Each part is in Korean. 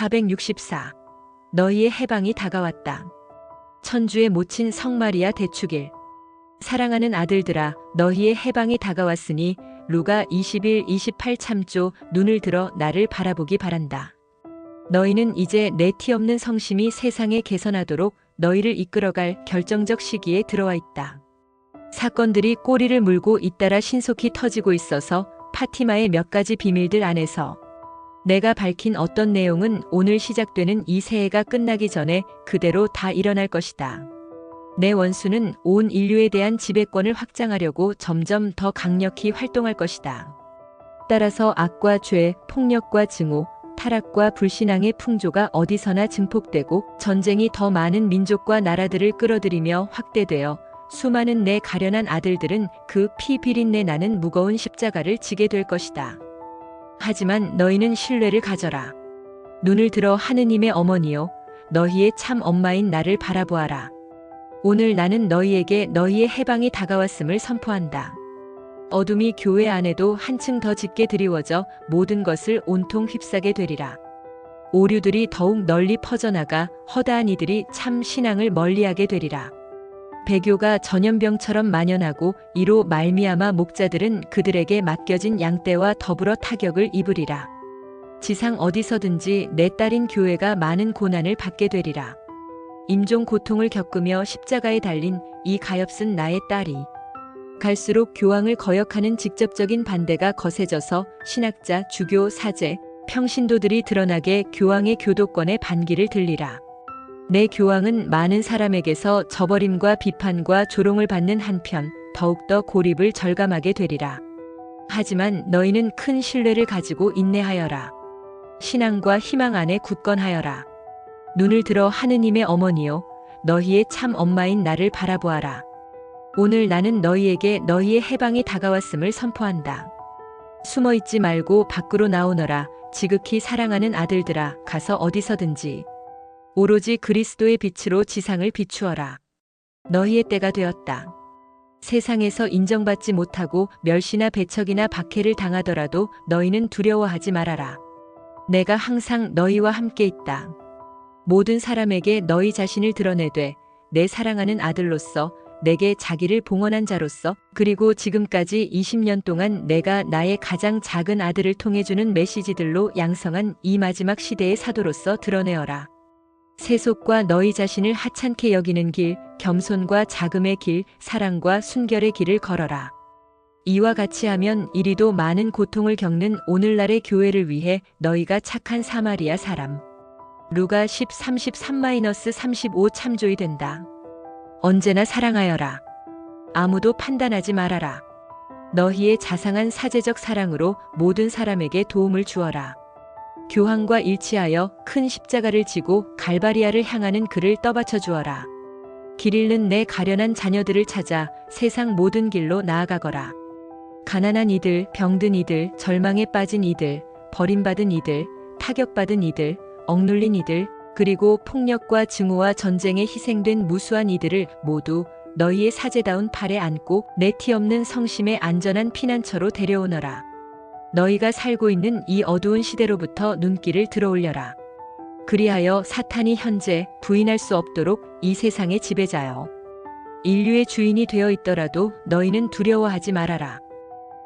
464. 너희의 해방이 다가왔다. 천주의 모친 성마리아 대축일. 사랑하는 아들들아, 너희의 해방이 다가왔으니 루가 21-28 참조 눈을 들어 나를 바라보기 바란다. 너희는 이제 내 티 없는 성심이 세상에 개선하도록 너희를 이끌어갈 결정적 시기에 들어와 있다. 사건들이 꼬리를 물고 잇따라 신속히 터지고 있어서 파티마의 몇 가지 비밀들 안에서 내가 밝힌 어떤 내용은 오늘 시작되는 이 새해가 끝나기 전에 그대로 다 일어날 것이다. 내 원수는 온 인류에 대한 지배권을 확장하려고 점점 더 강력히 활동할 것이다. 따라서 악과 죄, 폭력과 증오, 타락과 불신앙의 풍조가 어디서나 증폭되고 전쟁이 더 많은 민족과 나라들을 끌어들이며 확대되어 수많은 내 가련한 아들들은 그 피 비린내 나는 무거운 십자가를 지게 될 것이다. 하지만 너희는 신뢰를 가져라. 눈을 들어 하느님의 어머니요, 너희의 참 엄마인 나를 바라보아라. 오늘 나는 너희에게 너희의 해방이 다가왔음을 선포한다. 어둠이 교회 안에도 한층 더 짙게 드리워져 모든 것을 온통 휩싸게 되리라. 오류들이 더욱 널리 퍼져나가 허다한 이들이 참 신앙을 멀리하게 되리라. 배교가 전염병처럼 만연하고 이로 말미암아 목자들은 그들에게 맡겨진 양떼와 더불어 타격을 입으리라. 지상 어디서든지 내 딸인 교회가 많은 고난을 받게 되리라. 임종 고통을 겪으며 십자가에 달린 이 가엾은 나의 딸이 갈수록 교황을 거역하는 직접적인 반대가 거세져서 신학자, 주교, 사제, 평신도들이 드러나게 교황의 교도권에 반기를 들리라. 내 교황은 많은 사람에게서 저버림과 비판과 조롱을 받는 한편 더욱더 고립을 절감하게 되리라. 하지만 너희는 큰 신뢰를 가지고 인내하여라. 신앙과 희망 안에 굳건하여라. 눈을 들어 하느님의 어머니요, 너희의 참 엄마인 나를 바라보아라. 오늘 나는 너희에게 너희의 해방이 다가왔음을 선포한다. 숨어있지 말고 밖으로 나오너라. 지극히 사랑하는 아들들아, 가서 어디서든지 오로지 그리스도의 빛으로 지상을 비추어라. 너희의 때가 되었다. 세상에서 인정받지 못하고 멸시나 배척이나 박해를 당하더라도 너희는 두려워하지 말아라. 내가 항상 너희와 함께 있다. 모든 사람에게 너희 자신을 드러내되 내 사랑하는 아들로서, 내게 자기를 봉헌한 자로서, 그리고 지금까지 20년 동안 내가 나의 가장 작은 아들을 통해 주는 메시지들로 양성한 이 마지막 시대의 사도로서 드러내어라. 세속과 너희 자신을 하찮게 여기는 길, 겸손과 자금의 길, 사랑과 순결의 길을 걸어라. 이와 같이 하면 이리도 많은 고통을 겪는 오늘날의 교회를 위해 너희가 착한 사마리아 사람. 루가 10:33-35 참조이 된다. 언제나 사랑하여라. 아무도 판단하지 말아라. 너희의 자상한 사제적 사랑으로 모든 사람에게 도움을 주어라. 교황과 일치하여 큰 십자가를 지고 갈바리아를 향하는 그를 떠받쳐 주어라. 길 잃는 내 가련한 자녀들을 찾아 세상 모든 길로 나아가거라. 가난한 이들, 병든 이들, 절망에 빠진 이들, 버림받은 이들, 타격받은 이들, 억눌린 이들, 그리고 폭력과 증오와 전쟁에 희생된 무수한 이들을 모두 너희의 사제다운 팔에 안고 내 티 없는 성심의 안전한 피난처로 데려오너라. 너희가 살고 있는 이 어두운 시대로부터 눈길을 들어올려라. 그리하여 사탄이 현재 부인할 수 없도록 이 세상의 지배자여, 인류의 주인이 되어 있더라도 너희는 두려워하지 말아라.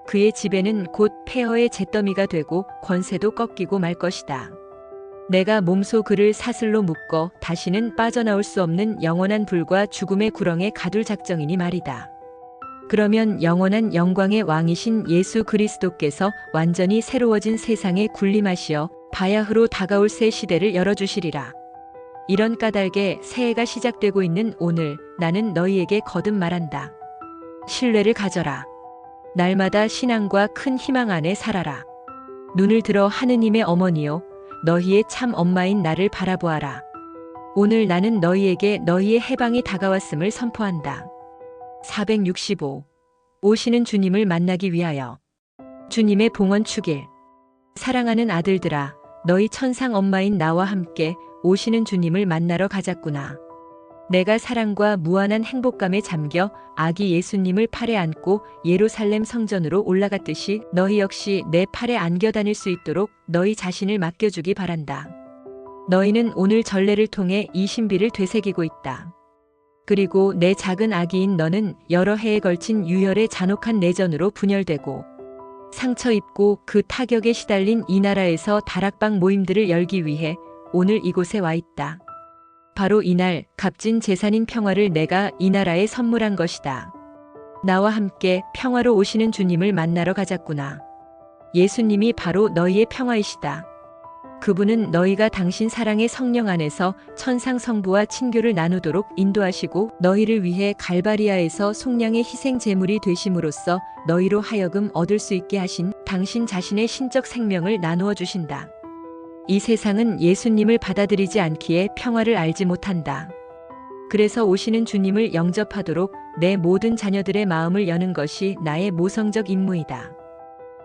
그의 지배는 곧 폐허의 잿더미가 되고 권세도 꺾이고 말 것이다. 내가 몸소 그를 사슬로 묶어 다시는 빠져나올 수 없는 영원한 불과 죽음의 구렁에 가둘 작정이니 말이다. 그러면 영원한 영광의 왕이신 예수 그리스도께서 완전히 새로워진 세상에 군림하시어 바야흐로 다가올 새 시대를 열어주시리라. 이런 까닭에 새해가 시작되고 있는 오늘 나는 너희에게 거듭 말한다. 신뢰를 가져라. 날마다 신앙과 큰 희망 안에 살아라. 눈을 들어 하느님의 어머니요, 너희의 참 엄마인 나를 바라보아라. 오늘 나는 너희에게 너희의 해방이 다가왔음을 선포한다. 465. 오시는 주님을 만나기 위하여. 주님의 봉헌 축일. 사랑하는 아들들아, 너희 천상 엄마인 나와 함께 오시는 주님을 만나러 가자꾸나. 내가 사랑과 무한한 행복감에 잠겨 아기 예수님을 팔에 안고 예루살렘 성전으로 올라갔듯이 너희 역시 내 팔에 안겨 다닐 수 있도록 너희 자신을 맡겨주기 바란다. 너희는 오늘 전례를 통해 이 신비를 되새기고 있다. 그리고 내 작은 아기인 너는 여러 해에 걸친 유혈의 잔혹한 내전으로 분열되고 상처 입고 그 타격에 시달린 이 나라에서 다락방 모임들을 열기 위해 오늘 이곳에 와 있다. 바로 이날 값진 재산인 평화를 내가 이 나라에 선물한 것이다. 나와 함께 평화로 오시는 주님을 만나러 가자꾸나. 예수님이 바로 너희의 평화이시다. 그분은 너희가 당신 사랑의 성령 안에서 천상 성부와 친교를 나누도록 인도하시고 너희를 위해 갈바리아에서 속량의 희생 제물이 되심으로써 너희로 하여금 얻을 수 있게 하신 당신 자신의 신적 생명을 나누어 주신다. 이 세상은 예수님을 받아들이지 않기에 평화를 알지 못한다. 그래서 오시는 주님을 영접하도록 내 모든 자녀들의 마음을 여는 것이 나의 모성적 임무이다.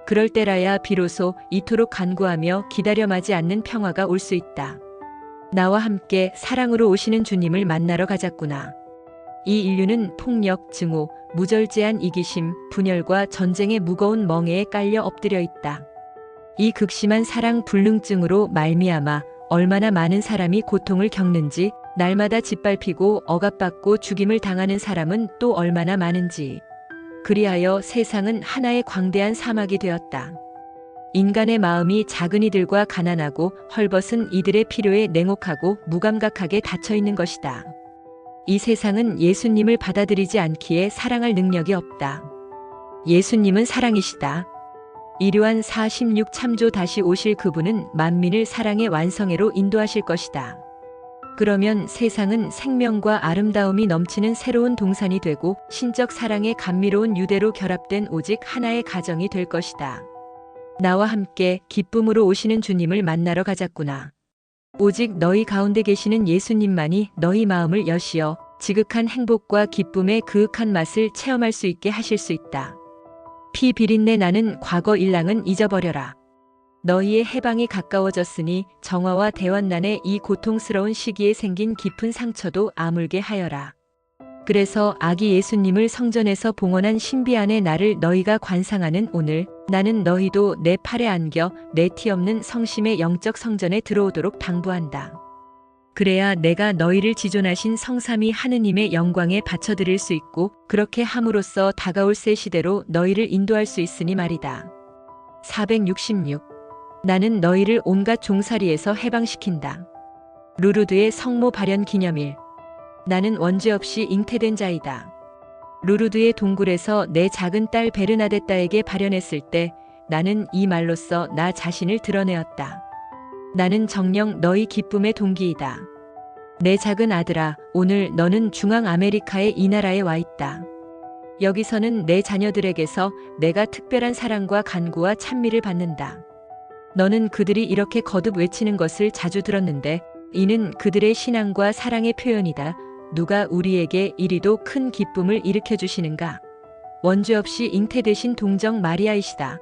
그럴 때라야 비로소 이토록 간구하며 기다려마지 않는 평화가 올 수 있다. 나와 함께 사랑으로 오시는 주님을 만나러 가자꾸나. 이 인류는 폭력, 증오, 무절제한 이기심, 분열과 전쟁의 무거운 멍에에 깔려 엎드려 있다. 이 극심한 사랑 불능증으로 말미암아 얼마나 많은 사람이 고통을 겪는지, 날마다 짓밟히고 억압받고 죽임을 당하는 사람은 또 얼마나 많은지. 그리하여 세상은 하나의 광대한 사막이 되었다. 인간의 마음이 작은 이들과 가난하고 헐벗은 이들의 필요에 냉혹하고 무감각하게 닫혀 있는 것이다. 이 세상은 예수님을 받아들이지 않기에 사랑할 능력이 없다. 예수님은 사랑이시다. 이류한 46 참조 다시 오실 그분은 만민을 사랑의 완성회로 인도하실 것이다. 그러면 세상은 생명과 아름다움이 넘치는 새로운 동산이 되고 신적 사랑의 감미로운 유대로 결합된 오직 하나의 가정이 될 것이다. 나와 함께 기쁨으로 오시는 주님을 만나러 가자꾸나. 오직 너희 가운데 계시는 예수님만이 너희 마음을 여시어 지극한 행복과 기쁨의 그윽한 맛을 체험할 수 있게 하실 수 있다. 피 비린내 나는 과거 일랑은 잊어버려라. 너희의 해방이 가까워졌으니 정화와 대환난의 이 고통스러운 시기에 생긴 깊은 상처도 아물게 하여라. 그래서 아기 예수님을 성전에서 봉헌한 신비 안에 나를 너희가 관상하는 오늘, 나는 너희도 내 팔에 안겨 내 티 없는 성심의 영적 성전에 들어오도록 당부한다. 그래야 내가 너희를 지존하신 성삼위 하느님의 영광에 바쳐드릴 수 있고 그렇게 함으로써 다가올 새 시대로 너희를 인도할 수 있으니 말이다. 466. 나는 너희를 온갖 종살이에서 해방시킨다. 루르드의 성모 발현 기념일. 나는 원죄 없이 잉태된 자이다. 루르드의 동굴에서 내 작은 딸 베르나데따에게 발현했을 때 나는 이 말로써 나 자신을 드러내었다. 나는 정녕 너희 기쁨의 동기이다. 내 작은 아들아, 오늘 너는 중앙 아메리카의 이 나라에 와 있다. 여기서는 내 자녀들에게서 내가 특별한 사랑과 간구와 찬미를 받는다. 너는 그들이 이렇게 거듭 외치는 것을 자주 들었는데 이는 그들의 신앙과 사랑의 표현이다. 누가 우리에게 이리도 큰 기쁨을 일으켜 주시는가? 원죄 없이 잉태되신 동정 마리아이시다.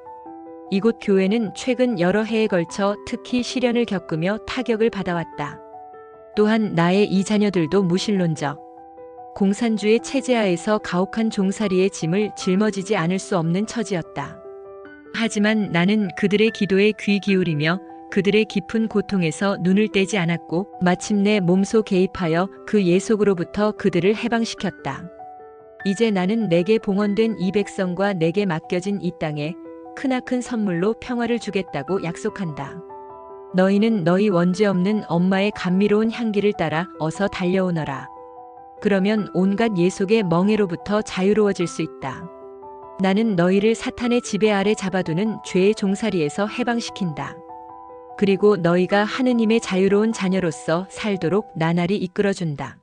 이곳 교회는 최근 여러 해에 걸쳐 특히 시련을 겪으며 타격을 받아왔다. 또한 나의 이 자녀들도 무신론적, 공산주의 체제하에서 가혹한 종살이의 짐을 짊어지지 않을 수 없는 처지였다. 하지만 나는 그들의 기도에 귀 기울이며 그들의 깊은 고통에서 눈을 떼지 않았고 마침내 몸소 개입하여 그 예속으로부터 그들을 해방시켰다. 이제 나는 내게 봉헌된 이 백성과 내게 맡겨진 이 땅에 크나큰 선물로 평화를 주겠다고 약속한다. 너희는 너희 원죄 없는 엄마의 감미로운 향기를 따라 어서 달려오너라. 그러면 온갖 예속의 멍에로부터 자유로워질 수 있다. 나는 너희를 사탄의 지배 아래 잡아두는 죄의 종살이에서 해방시킨다. 그리고 너희가 하느님의 자유로운 자녀로서 살도록 나날이 이끌어준다.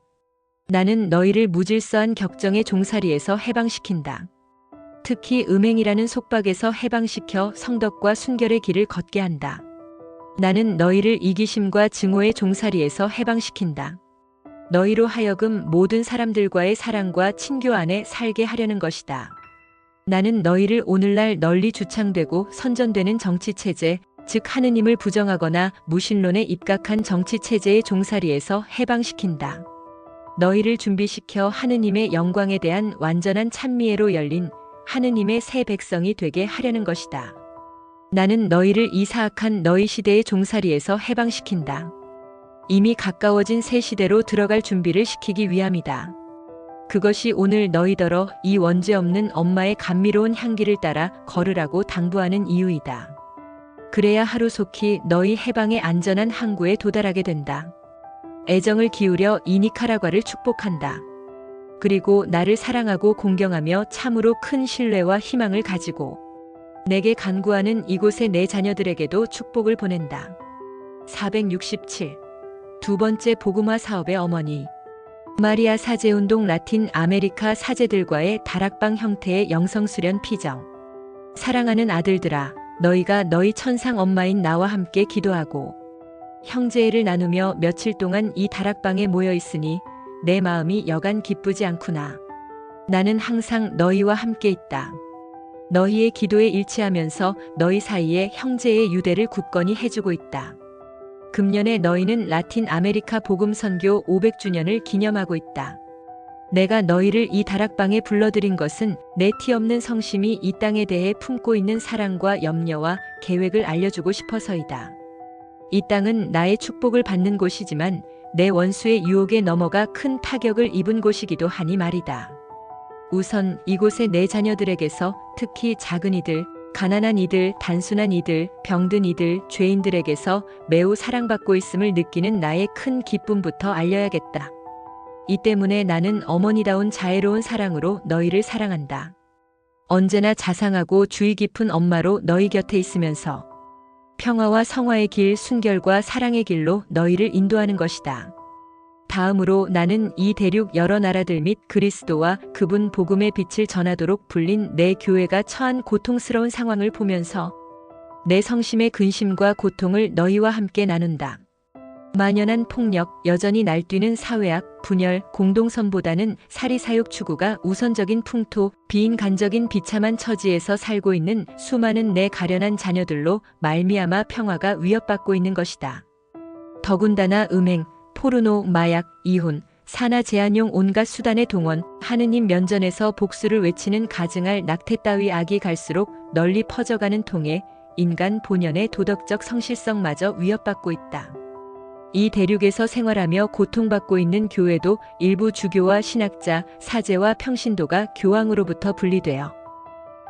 나는 너희를 무질서한 격정의 종살이에서 해방시킨다. 특히 음행이라는 속박에서 해방시켜 성덕과 순결의 길을 걷게 한다. 나는 너희를 이기심과 증오의 종살이에서 해방시킨다. 너희로 하여금 모든 사람들과의 사랑과 친교 안에 살게 하려는 것이다. 나는 너희를 오늘날 널리 주창되고 선전되는 정치체제, 즉 하느님을 부정하거나 무신론에 입각한 정치체제의 종살이에서 해방시킨다. 너희를 준비시켜 하느님의 영광에 대한 완전한 찬미애로 열린 하느님의 새 백성이 되게 하려는 것이다. 나는 너희를 이 사악한 너희 시대의 종살이에서 해방시킨다. 이미 가까워진 새 시대로 들어갈 준비를 시키기 위함이다. 그것이 오늘 너희더러 이 원죄 없는 엄마의 감미로운 향기를 따라 걸으라고 당부하는 이유이다. 그래야 하루속히 너희 해방의 안전한 항구에 도달하게 된다. 애정을 기울여 이 니카라과를 축복한다. 그리고 나를 사랑하고 공경하며 참으로 큰 신뢰와 희망을 가지고 내게 간구하는 이곳의 내 자녀들에게도 축복을 보낸다. 467. 두 번째 복음화 사업의 어머니. 마리아 사제운동 라틴 아메리카 사제들과의 다락방 형태의 영성수련 피정. 사랑하는 아들들아, 너희가 너희 천상 엄마인 나와 함께 기도하고 형제애를 나누며 며칠 동안 이 다락방에 모여 있으니 내 마음이 여간 기쁘지 않구나. 나는 항상 너희와 함께 있다. 너희의 기도에 일치하면서 너희 사이에 형제의 유대를 굳건히 해주고 있다. 금년에 너희는 라틴 아메리카 복음 선교 500주년을 기념하고 있다. 내가 너희를 이 다락방에 불러들인 것은 내 티 없는 성심이 이 땅에 대해 품고 있는 사랑과 염려와 계획을 알려주고 싶어서이다. 이 땅은 나의 축복을 받는 곳이지만 내 원수의 유혹에 넘어가 큰 타격을 입은 곳이기도 하니 말이다. 우선 이곳의 내 자녀들에게서 특히 작은 이들, 가난한 이들, 단순한 이들, 병든 이들, 죄인들에게서 매우 사랑받고 있음을 느끼는 나의 큰 기쁨부터 알려야겠다. 이 때문에 나는 어머니다운 자애로운 사랑으로 너희를 사랑한다. 언제나 자상하고 주의 깊은 엄마로 너희 곁에 있으면서 평화와 성화의 길, 순결과 사랑의 길로 너희를 인도하는 것이다. 다음으로 나는 이 대륙 여러 나라들 및 그리스도와 그분 복음의 빛을 전하도록 불린 내 교회가 처한 고통스러운 상황을 보면서 내 성심의 근심과 고통을 너희와 함께 나눈다. 만연한 폭력, 여전히 날뛰는 사회악, 분열, 공동선보다는 사리사욕 추구가 우선적인 풍토, 비인간적인 비참한 처지에서 살고 있는 수많은 내 가련한 자녀들로 말미암아 평화가 위협받고 있는 것이다. 더군다나 음행, 포르노, 마약, 이혼, 산하 제한용 온갖 수단의 동원, 하느님 면전에서 복수를 외치는 가증할 낙태 따위 악이 갈수록 널리 퍼져가는 통에 인간 본연의 도덕적 성실성마저 위협받고 있다. 이 대륙에서 생활하며 고통받고 있는 교회도 일부 주교와 신학자, 사제와 평신도가 교황으로부터 분리되어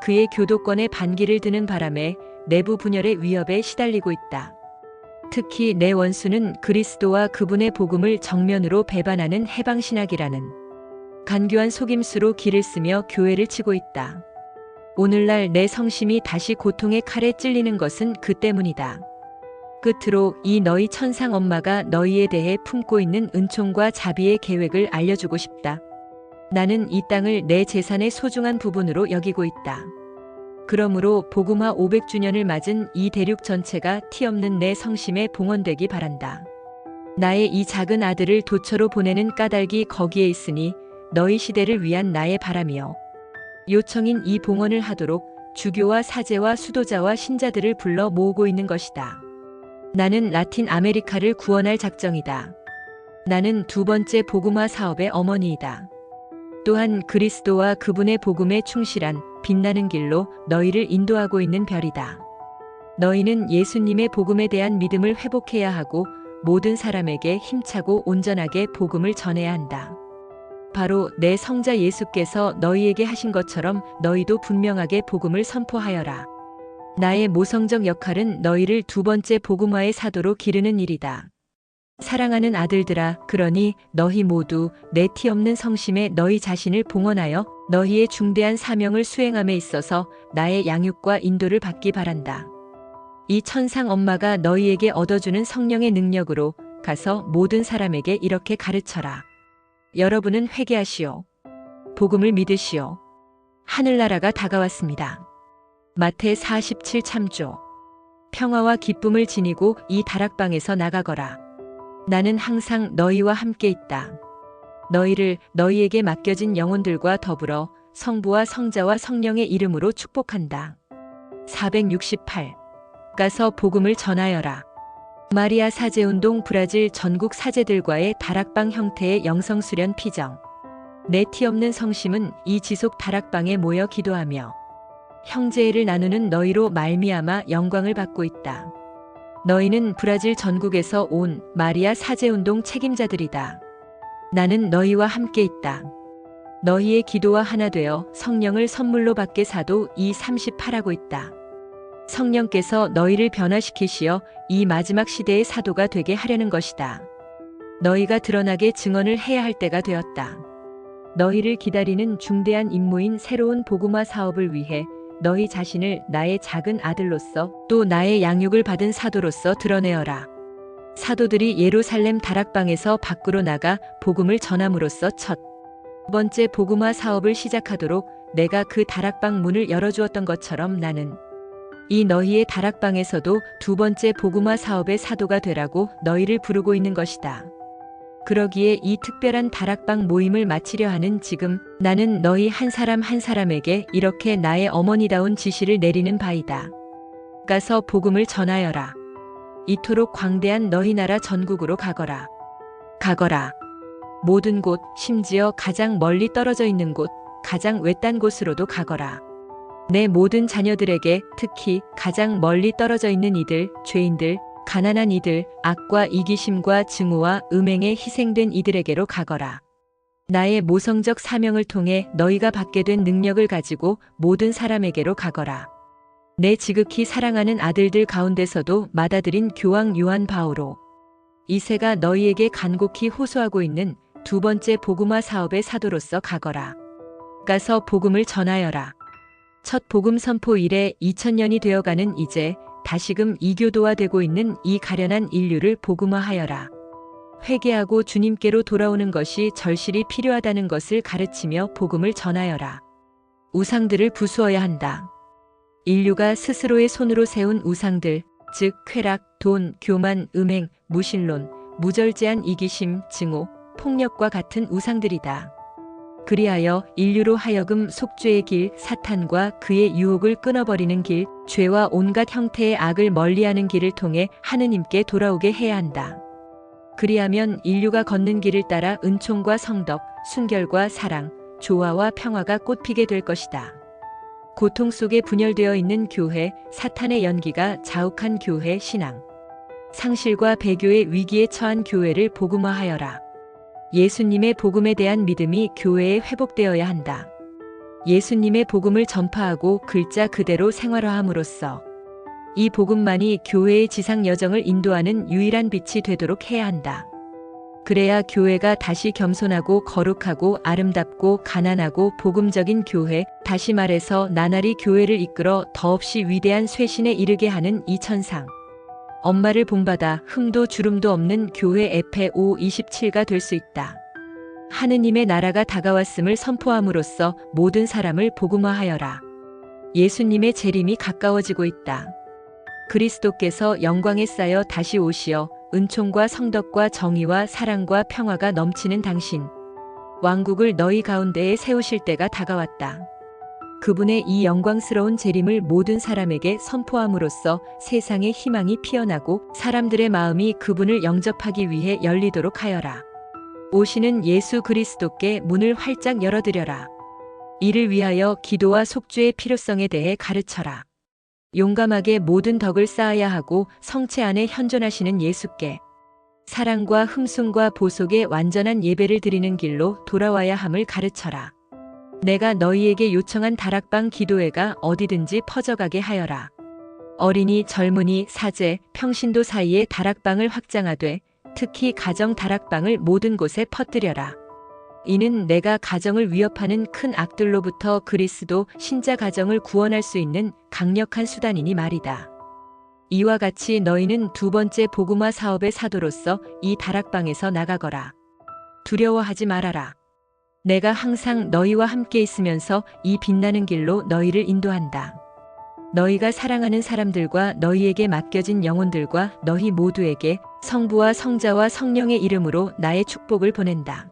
그의 교도권에 반기를 드는 바람에 내부 분열의 위협에 시달리고 있다. 특히 내 원수는 그리스도와 그분의 복음을 정면으로 배반하는 해방신학이라는 간교한 속임수로 길을 쓰며 교회를 치고 있다. 오늘날 내 성심이 다시 고통의 칼에 찔리는 것은 그 때문이다. 끝으로 이 너희 천상 엄마가 너희에 대해 품고 있는 은총과 자비의 계획을 알려주고 싶다. 나는 이 땅을 내 재산의 소중한 부분으로 여기고 있다. 그러므로 복음화 500주년을 맞은 이 대륙 전체가 티 없는 내 성심에 봉헌되기 바란다. 나의 이 작은 아들을 도처로 보내는 까닭이 거기에 있으니 너희 시대를 위한 나의 바람이요. 요청인 이 봉헌을 하도록 주교와 사제와 수도자와 신자들을 불러 모으고 있는 것이다. 나는 라틴 아메리카를 구원할 작정이다. 나는 두 번째 복음화 사업의 어머니이다. 또한 그리스도와 그분의 복음에 충실한 빛나는 길로 너희를 인도하고 있는 별이다. 너희는 예수님의 복음에 대한 믿음을 회복해야 하고 모든 사람에게 힘차고 온전하게 복음을 전해야 한다. 바로 내 성자 예수께서 너희에게 하신 것처럼 너희도 분명하게 복음을 선포하여라. 나의 모성적 역할은 너희를 두 번째 복음화의 사도로 기르는 일이다. 사랑하는 아들들아, 그러니 너희 모두 내 티 없는 성심에 너희 자신을 봉헌하여 너희의 중대한 사명을 수행함에 있어서 나의 양육과 인도를 받기 바란다. 이 천상 엄마가 너희에게 얻어주는 성령의 능력으로 가서 모든 사람에게 이렇게 가르쳐라. 여러분은 회개하시오. 복음을 믿으시오. 하늘나라가 다가왔습니다. 마태 47 참조. 평화와 기쁨을 지니고 이 다락방에서 나가거라. 나는 항상 너희와 함께 있다. 너희를 너희에게 맡겨진 영혼들과 더불어 성부와 성자와 성령의 이름으로 축복한다. 468. 가서 복음을 전하여라. 마리아 사제운동 브라질 전국 사제들과의 다락방 형태의 영성수련 피정. 내 티 없는 성심은 이 지속 다락방에 모여 기도하며 형제애를 나누는 너희로 말미암아 영광을 받고 있다. 너희는 브라질 전국에서 온 마리아 사제운동 책임자들이다. 나는 너희와 함께 있다. 너희의 기도와 하나 되어 성령을 선물로 받게 사도 2:38하고 있다. 성령께서 너희를 변화시키시어 이 마지막 시대의 사도가 되게 하려는 것이다. 너희가 드러나게 증언을 해야 할 때가 되었다. 너희를 기다리는 중대한 임무인 새로운 복음화 사업을 위해 너희 자신을 나의 작은 아들로서 또 나의 양육을 받은 사도로서 드러내어라. 사도들이 예루살렘 다락방에서 밖으로 나가 복음을 전함으로써 첫 번째 복음화 사업을 시작하도록 내가 그 다락방 문을 열어주었던 것처럼 나는 이 너희의 다락방에서도 두 번째 복음화 사업의 사도가 되라고 너희를 부르고 있는 것이다. 그러기에 이 특별한 다락방 모임을 마치려 하는 지금 나는 너희 한 사람 한 사람에게 이렇게 나의 어머니다운 지시를 내리는 바이다. 가서 복음을 전하여라. 이토록 광대한 너희 나라 전국으로 가거라. 가거라. 모든 곳, 심지어 가장 멀리 떨어져 있는 곳, 가장 외딴 곳으로도 가거라. 내 모든 자녀들에게 특히 가장 멀리 떨어져 있는 이들, 죄인들, 가난한 이들, 악과 이기심과 증오와 음행에 희생된 이들에게로 가거라. 나의 모성적 사명을 통해 너희가 받게 된 능력을 가지고 모든 사람에게로 가거라. 내 지극히 사랑하는 아들들 가운데서도 맏아들인 교황 요한 바오로 2세가 너희에게 간곡히 호소하고 있는 두 번째 복음화 사업의 사도로서 가거라. 가서 복음을 전하여라. 첫 복음 선포 이래 2000년이 되어가는 이제 다시금 이교도화되고 있는 이 가련한 인류를 복음화하여라. 회개하고 주님께로 돌아오는 것이 절실히 필요하다는 것을 가르치며 복음을 전하여라. 우상들을 부수어야 한다. 인류가 스스로의 손으로 세운 우상들, 즉 쾌락, 돈, 교만, 음행, 무신론, 무절제한 이기심, 증오, 폭력과 같은 우상들이다. 그리하여 인류로 하여금 속죄의 길, 사탄과 그의 유혹을 끊어버리는 길, 죄와 온갖 형태의 악을 멀리하는 길을 통해 하느님께 돌아오게 해야 한다. 그리하면 인류가 걷는 길을 따라 은총과 성덕, 순결과 사랑, 조화와 평화가 꽃피게 될 것이다. 고통 속에 분열되어 있는 교회, 사탄의 연기가 자욱한 교회 신앙, 상실과 배교의 위기에 처한 교회를 복음화하여라. 예수님의 복음에 대한 믿음이 교회에 회복되어야 한다. 예수님의 복음을 전파하고 글자 그대로 생활화함으로써 이 복음만이 교회의 지상 여정을 인도하는 유일한 빛이 되도록 해야 한다. 그래야 교회가 다시 겸손하고 거룩하고 아름답고 가난하고 복음적인 교회, 다시 말해서 나날이 교회를 이끌어 더없이 위대한 쇄신에 이르게 하는 이 천상. 엄마를 본받아 흠도 주름도 없는 교회 에페 5:27가 될 수 있다. 하느님의 나라가 다가왔음을 선포함으로써 모든 사람을 복음화하여라. 예수님의 재림이 가까워지고 있다. 그리스도께서 영광에 쌓여 다시 오시어 은총과 성덕과 정의와 사랑과 평화가 넘치는 당신, 왕국을 너희 가운데에 세우실 때가 다가왔다. 그분의 이 영광스러운 재림을 모든 사람에게 선포함으로써 세상의 희망이 피어나고 사람들의 마음이 그분을 영접하기 위해 열리도록 하여라. 오시는 예수 그리스도께 문을 활짝 열어드려라. 이를 위하여 기도와 속죄의 필요성에 대해 가르쳐라. 용감하게 모든 덕을 쌓아야 하고 성체 안에 현존하시는 예수께 사랑과 흠숭과 보속의 완전한 예배를 드리는 길로 돌아와야 함을 가르쳐라. 내가 너희에게 요청한 다락방 기도회가 어디든지 퍼져가게 하여라. 어린이, 젊은이, 사제, 평신도 사이에 다락방을 확장하되 특히 가정 다락방을 모든 곳에 퍼뜨려라. 이는 내가 가정을 위협하는 큰 악들로부터 그리스도 신자 가정을 구원할 수 있는 강력한 수단이니 말이다. 이와 같이 너희는 두 번째 복음화 사업의 사도로서 이 다락방에서 나가거라. 두려워하지 말아라. 내가 항상 너희와 함께 있으면서 이 빛나는 길로 너희를 인도한다. 너희가 사랑하는 사람들과 너희에게 맡겨진 영혼들과 너희 모두에게 성부와 성자와 성령의 이름으로 나의 축복을 보낸다.